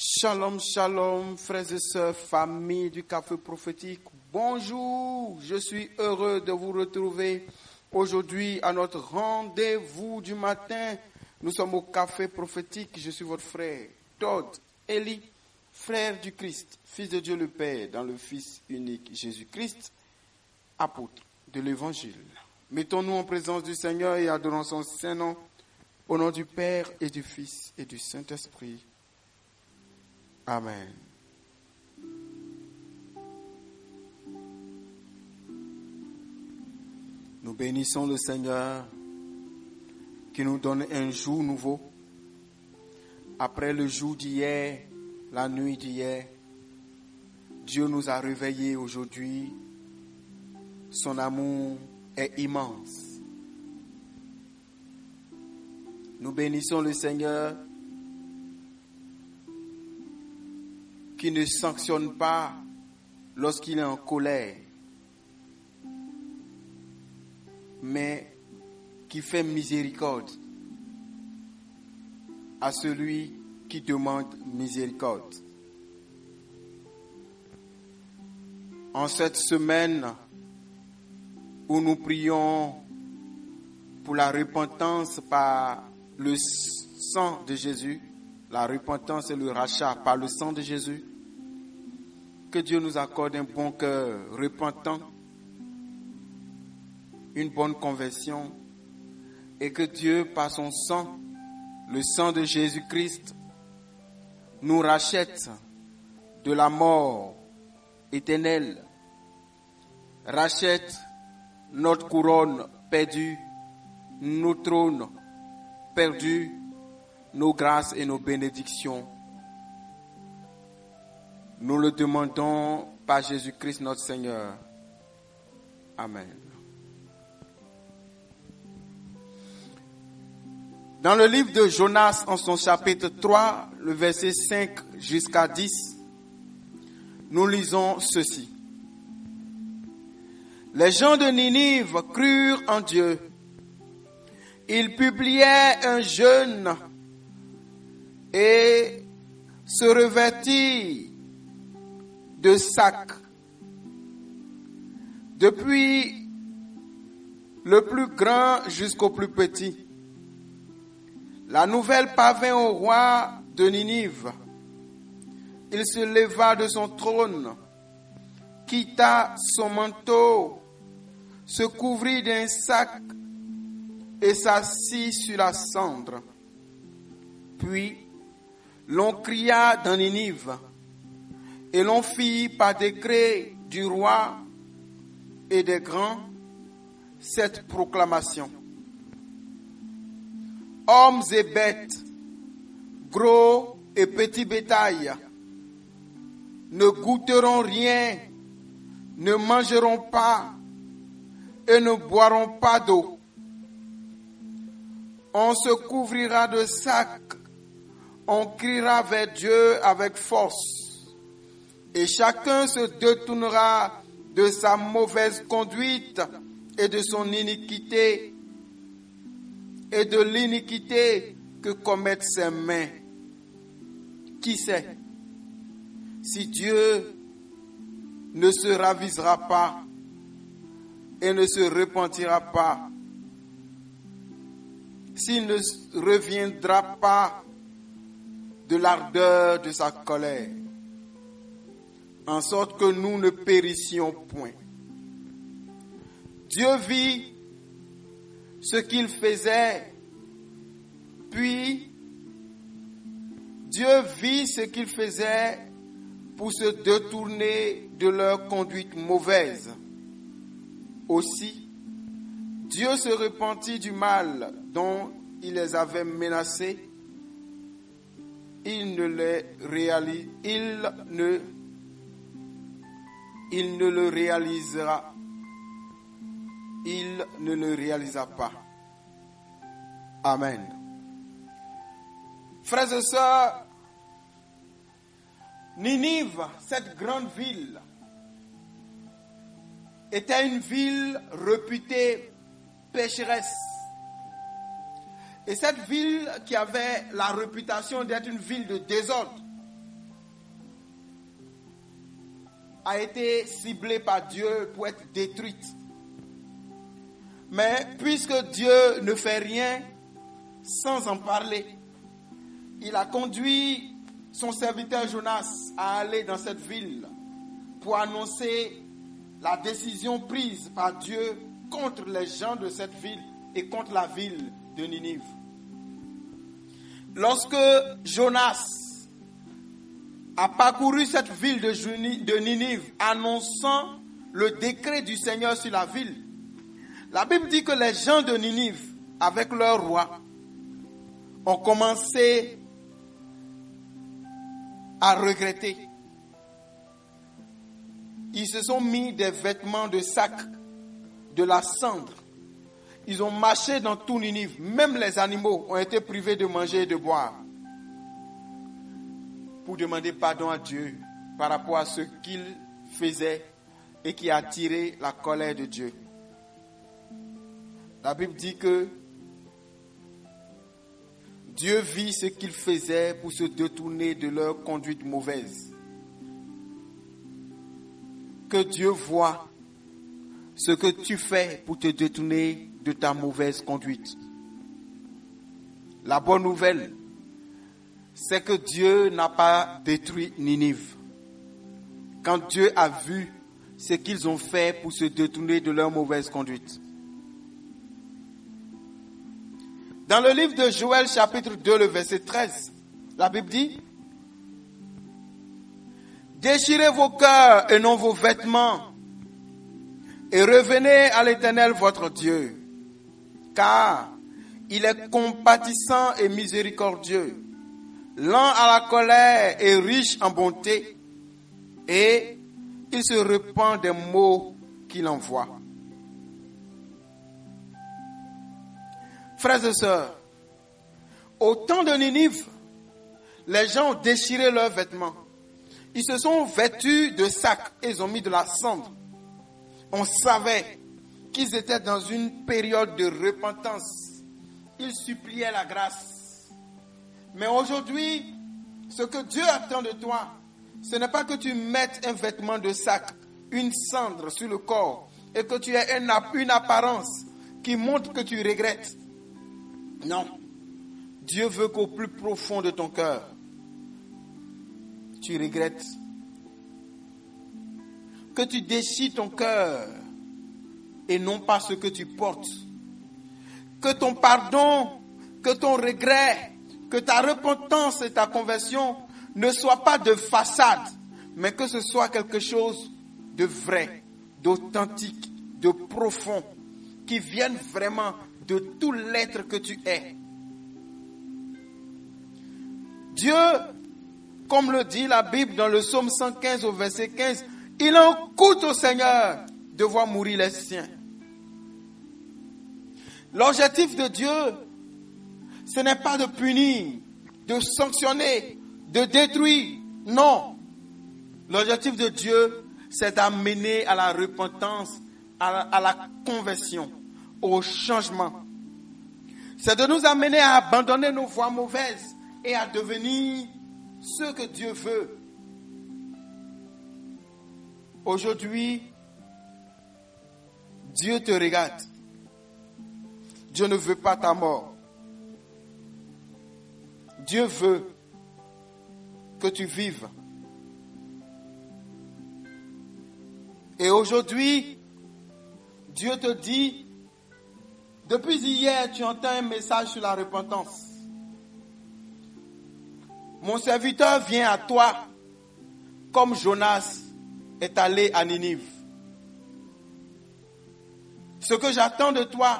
Shalom, shalom, frères et sœurs, famille du Café Prophétique. Bonjour, je suis heureux de vous retrouver aujourd'hui à notre rendez-vous du matin. Nous sommes au Café Prophétique. Je suis votre frère Todd Eli, frère du Christ, fils de Dieu le Père, dans le Fils unique Jésus-Christ, apôtre de l'Évangile. Mettons-nous en présence du Seigneur et adorons son saint nom, au nom du Père et du Fils et du Saint-Esprit. Amen. Nous bénissons le Seigneur qui nous donne un jour nouveau. Après le jour d'hier, la nuit d'hier, Dieu nous a réveillés aujourd'hui. Son amour est immense. Nous bénissons le Seigneur qui ne sanctionne pas lorsqu'il est en colère, mais qui fait miséricorde à celui qui demande miséricorde. En cette semaine où nous prions pour la repentance par le sang de Jésus, la repentance et le rachat par le sang de Jésus, que Dieu nous accorde un bon cœur repentant, une bonne conversion, et que Dieu, par son sang, le sang de Jésus-Christ, nous rachète de la mort éternelle, rachète notre couronne perdue, nos trônes perdus, nos grâces et nos bénédictions. Nous le demandons par Jésus-Christ notre Seigneur. Amen. Dans le livre de Jonas, en son chapitre 3, le verset 5 jusqu'à 10, nous lisons ceci. Les gens de Ninive crurent en Dieu. Ils publiaient un jeûne et se revêtirent de sacs. Depuis le plus grand jusqu'au plus petit. La nouvelle parvint au roi de Ninive. Il se leva de son trône, quitta son manteau, se couvrit d'un sac et s'assit sur la cendre. Puis, l'on cria dans Ninive, et l'on fit par décret du roi et des grands cette proclamation. Hommes et bêtes, gros et petits bétail, ne goûteront rien, ne mangeront pas et ne boiront pas d'eau. On se couvrira de sacs, on criera vers Dieu avec force. Et chacun se détournera de sa mauvaise conduite et de son iniquité et de l'iniquité que commettent ses mains. Qui sait si Dieu ne se ravisera pas et ne se repentira pas, s'il ne reviendra pas de l'ardeur de sa colère, en sorte que nous ne périssions point. Dieu vit ce qu'il faisait, puis Dieu vit ce qu'il faisait pour se détourner de leur conduite mauvaise. Aussi, Dieu se repentit du mal dont il les avait menacés. Il ne le réalisa pas. Amen. Frères et sœurs, Ninive, cette grande ville, était une ville réputée pécheresse. Et cette ville qui avait la réputation d'être une ville de désordre, a été ciblée par Dieu pour être détruite. Mais puisque Dieu ne fait rien sans en parler, il a conduit son serviteur Jonas à aller dans cette ville pour annoncer la décision prise par Dieu contre les gens de cette ville et contre la ville de Ninive. Lorsque Jonas a parcouru cette ville de Ninive, annonçant le décret du Seigneur sur la ville, la Bible dit que les gens de Ninive, avec leur roi, ont commencé à regretter. Ils se sont mis des vêtements de sac, de la cendre. Ils ont marché dans tout Ninive. Même les animaux ont été privés de manger et de boire pour demander pardon à Dieu par rapport à ce qu'ils faisaient et qui a attiré la colère de Dieu. La Bible dit que Dieu vit ce qu'ils faisaient pour se détourner de leur conduite mauvaise. Que Dieu voit ce que tu fais pour te détourner de ta mauvaise conduite. La bonne nouvelle, c'est que Dieu n'a pas détruit Ninive. Quand Dieu a vu ce qu'ils ont fait pour se détourner de leur mauvaise conduite. Dans le livre de Joël, chapitre 2, le verset 13, la Bible dit: déchirez vos cœurs et non vos vêtements, et revenez à l'Éternel votre Dieu, car il est compatissant et miséricordieux, lent à la colère et riche en bonté, et il se repent des maux qu'il envoie. Frères et sœurs, au temps de Ninive, les gens ont déchiré leurs vêtements. Ils se sont vêtus de sacs et ils ont mis de la cendre. On savait qu'ils étaient dans une période de repentance. Ils suppliaient la grâce. Mais aujourd'hui, ce que Dieu attend de toi, ce n'est pas que tu mettes un vêtement de sac, une cendre sur le corps et que tu aies une apparence qui montre que tu regrettes. Non. Dieu veut qu'au plus profond de ton cœur, tu regrettes. Que tu déchires ton cœur et non pas ce que tu portes. Que ton pardon, que ton regret, que ta repentance et ta conversion ne soient pas de façade, mais que ce soit quelque chose de vrai, d'authentique, de profond, qui vienne vraiment de tout l'être que tu es. Dieu, comme le dit la Bible dans le psaume 115 au verset 15, il en coûte au Seigneur de voir mourir les siens. L'objectif de Dieu, ce n'est pas de punir, de sanctionner, de détruire. Non. L'objectif de Dieu, c'est d'amener à la repentance, à la conversion, au changement. C'est de nous amener à abandonner nos voies mauvaises et à devenir ce que Dieu veut. Aujourd'hui, Dieu te regarde. Dieu ne veut pas ta mort. Dieu veut que tu vives. Et aujourd'hui, Dieu te dit, depuis hier, tu entends un message sur la repentance. Mon serviteur vient à toi comme Jonas est allé à Ninive. Ce que j'attends de toi,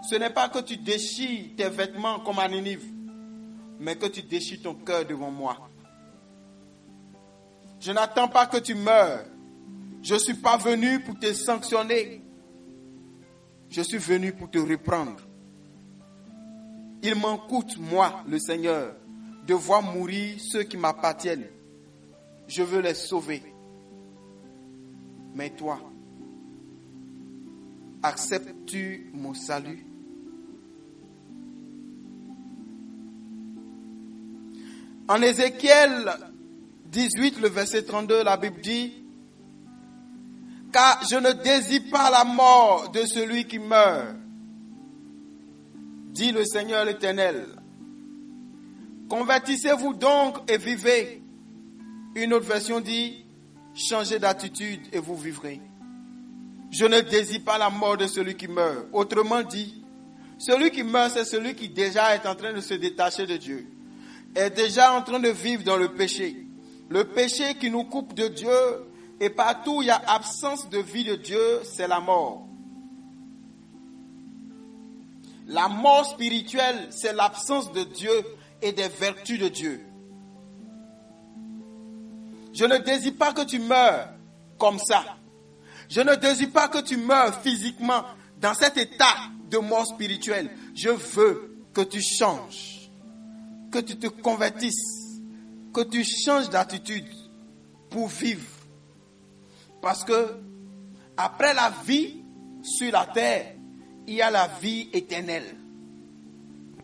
ce n'est pas que tu déchires tes vêtements comme à Ninive, mais que tu déchires ton cœur devant moi. Je n'attends pas que tu meures. Je ne suis pas venu pour te sanctionner. Je suis venu pour te reprendre. Il m'en coûte, moi, le Seigneur, de voir mourir ceux qui m'appartiennent. Je veux les sauver. Mais toi, acceptes-tu mon salut? En Ézéchiel 18, le verset 32, la Bible dit: Car je ne désire pas la mort de celui qui meurt, dit le Seigneur l'Éternel. Convertissez-vous donc et vivez. Une autre version dit, changez d'attitude et vous vivrez. Je ne désire pas la mort de celui qui meurt. Autrement dit, celui qui meurt, c'est celui qui déjà est en train de se détacher de Dieu, est déjà en train de vivre dans le péché. Le péché qui nous coupe de Dieu, et partout où il y a absence de vie de Dieu, c'est la mort. La mort spirituelle, c'est l'absence de Dieu et des vertus de Dieu. Je ne désire pas que tu meurs comme ça. Je ne désire pas que tu meurs physiquement dans cet état de mort spirituelle. Je veux que tu changes, que tu te convertisses, que tu changes d'attitude pour vivre. Parce que après la vie sur la terre, il y a la vie éternelle.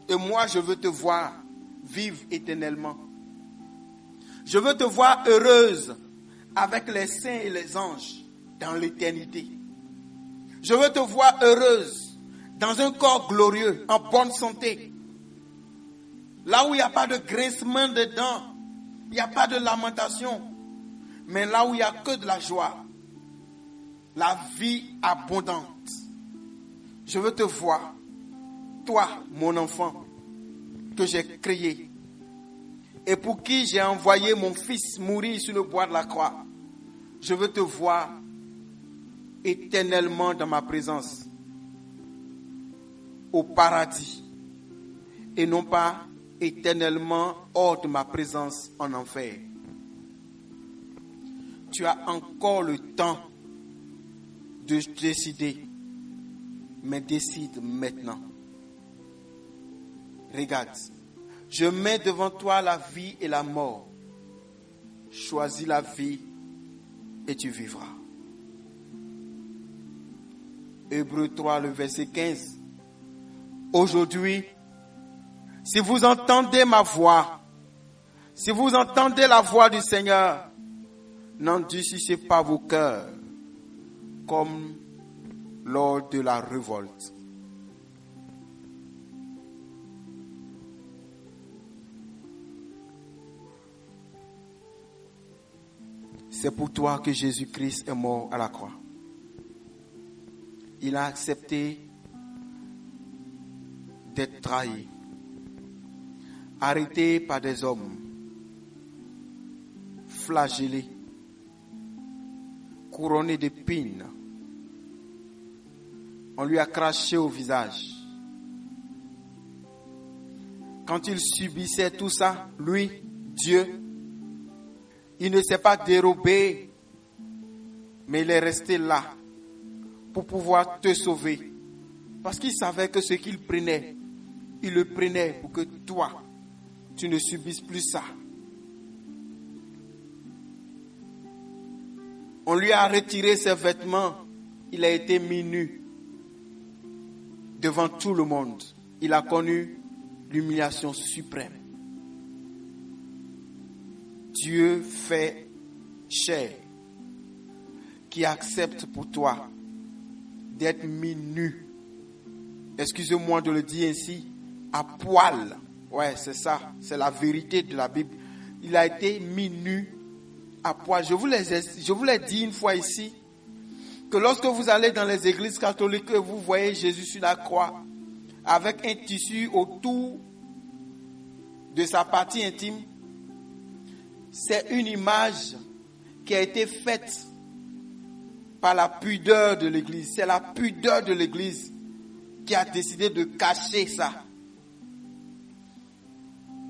Et moi, je veux te voir vivre éternellement. Je veux te voir heureuse avec les saints et les anges dans l'éternité. Je veux te voir heureuse dans un corps glorieux, en bonne santé. Là où il n'y a pas de grincement de dents, il n'y a pas de lamentation, mais là où il n'y a que de la joie, la vie abondante. Je veux te voir, toi, mon enfant, que j'ai créé, et pour qui j'ai envoyé mon fils mourir sur le bois de la croix. Je veux te voir éternellement dans ma présence, au paradis, et non pas éternellement hors de ma présence en enfer. Tu as encore le temps de décider, mais décide maintenant. Regarde, je mets devant toi la vie et la mort. Choisis la vie et tu vivras. Hébreux 3, le verset 15. Aujourd'hui, si vous entendez ma voix, si vous entendez la voix du Seigneur, n'endurcissez pas vos cœurs comme lors de la révolte. C'est pour toi que Jésus-Christ est mort à la croix. Il a accepté d'être trahi, arrêté par des hommes, flagellé, couronné d'épines. On lui a craché au visage. Quand il subissait tout ça, lui, Dieu, il ne s'est pas dérobé, mais il est resté là pour pouvoir te sauver. Parce qu'il savait que ce qu'il prenait, il le prenait pour que toi, tu ne subisses plus ça. On lui a retiré ses vêtements, il a été mis nu devant tout le monde. Il a connu l'humiliation suprême. Dieu fait chair qui accepte pour toi d'être mis nu. Excusez-moi de le dire ainsi, à poil. Ouais, c'est ça, c'est la vérité de la Bible. Il a été mis nu à poil. Je vous l'ai dit une fois ici, que lorsque vous allez dans les églises catholiques et vous voyez Jésus sur la croix, avec un tissu autour de sa partie intime, c'est une image qui a été faite par la pudeur de l'Église. C'est la pudeur de l'Église qui a décidé de cacher ça.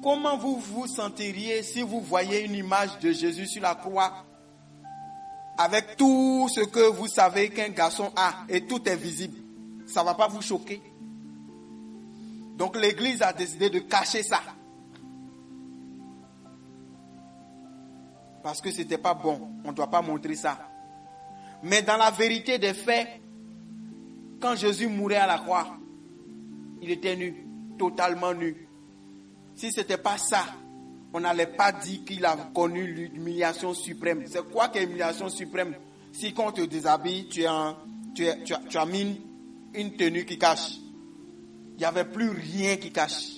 Comment vous vous sentiriez si vous voyez une image de Jésus sur la croix avec tout ce que vous savez qu'un garçon a et tout est visible? Ça ne va pas vous choquer? Donc l'Église a décidé de cacher ça. Parce que ce n'était pas bon. On ne doit pas montrer ça. Mais dans la vérité des faits, quand Jésus mourait à la croix, il était nu, totalement nu. Si ce n'était pas ça, on n'allait pas dire qu'il a connu l'humiliation suprême. C'est quoi qu'est l'humiliation suprême? Si quand on te déshabille, tu as mis une tenue qui cache. Il n'y avait plus rien qui cache.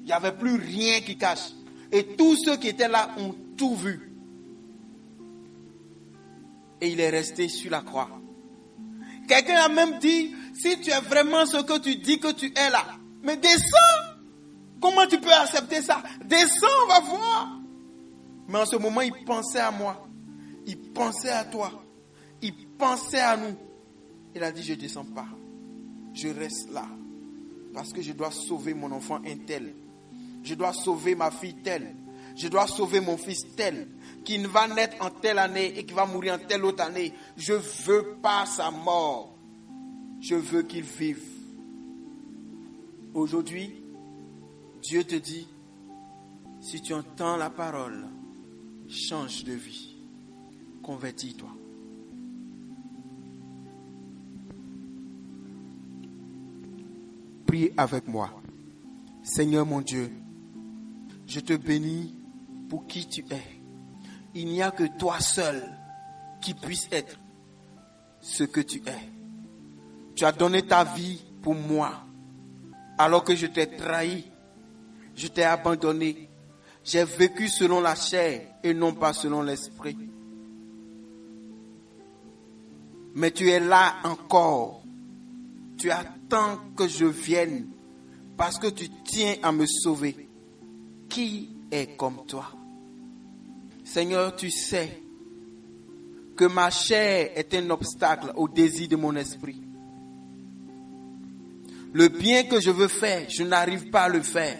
Il n'y avait plus rien qui cache. Et tous ceux qui étaient là ont tout vu. Et il est resté sur la croix. Quelqu'un a même dit, si tu es vraiment ce que tu dis que tu es là, mais descends. Comment tu peux accepter ça? Descends, on va voir. Mais en ce moment, il pensait à moi. Il pensait à toi. Il pensait à nous. Il a dit, je ne descends pas. Je reste là. Parce que je dois sauver mon enfant un tel. Je dois sauver ma fille telle. Je dois sauver mon fils tel. Qui ne va naître en telle année et qui va mourir en telle autre année. Je ne veux pas sa mort. Je veux qu'il vive. Aujourd'hui, Dieu te dit, si tu entends la parole, change de vie. Convertis-toi. Prie avec moi. Seigneur mon Dieu, je te bénis pour qui tu es. Il n'y a que toi seul qui puisse être ce que tu es. Tu as donné ta vie pour moi. Alors que je t'ai trahi, je t'ai abandonné. J'ai vécu selon la chair et non pas selon l'esprit. Mais tu es là encore. Tu attends que je vienne parce que tu tiens à me sauver. Qui est comme toi? Seigneur, tu sais que ma chair est un obstacle au désir de mon esprit. Le bien que je veux faire, je n'arrive pas à le faire.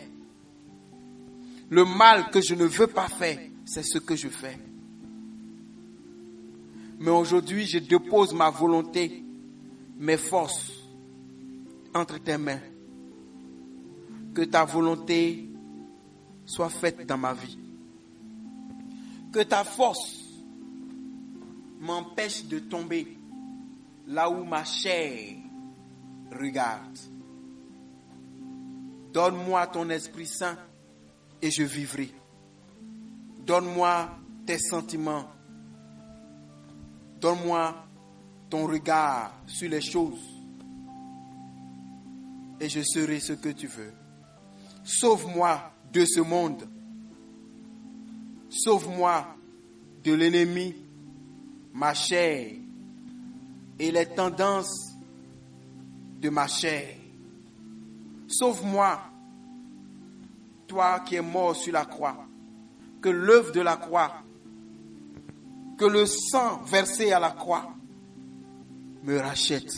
Le mal que je ne veux pas faire, c'est ce que je fais. Mais aujourd'hui, je dépose ma volonté, mes forces entre tes mains. Que ta volonté soit faite dans ma vie. Que ta force m'empêche de tomber là où ma chair regarde. Donne-moi ton Esprit Saint et je vivrai. Donne-moi tes sentiments. Donne-moi ton regard sur les choses. Et je serai ce que tu veux. Sauve-moi de ce monde. Sauve-moi de l'ennemi, ma chair et les tendances de ma chair. Sauve-moi, toi qui es mort sur la croix, que l'œuvre de la croix, que le sang versé à la croix me rachète,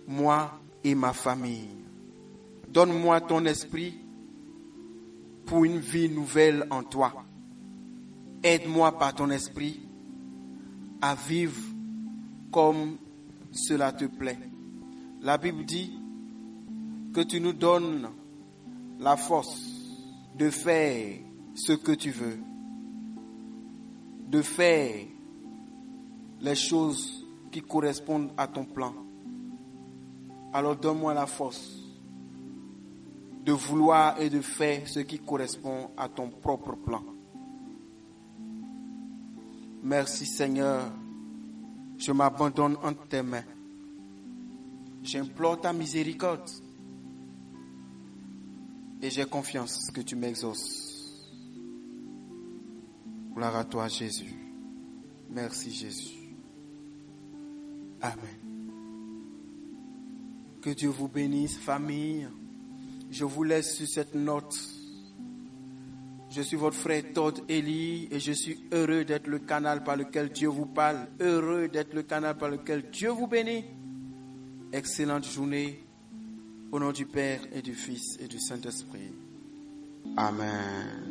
moi et ma famille. Donne-moi ton esprit pour une vie nouvelle en toi. Aide-moi par ton esprit à vivre comme cela te plaît. La Bible dit que tu nous donnes la force de faire ce que tu veux, de faire les choses qui correspondent à ton plan. Alors donne-moi la force de vouloir et de faire ce qui correspond à ton propre plan. Merci Seigneur, je m'abandonne entre tes mains. J'implore ta miséricorde et j'ai confiance que tu m'exauces. Gloire à toi Jésus. Merci Jésus. Amen. Que Dieu vous bénisse, famille. Je vous laisse sur cette note. Je suis votre frère Todd Eli et je suis heureux d'être le canal par lequel Dieu vous parle. Heureux d'être le canal par lequel Dieu vous bénit. Excellente journée. Au nom du Père et du Fils et du Saint-Esprit. Amen.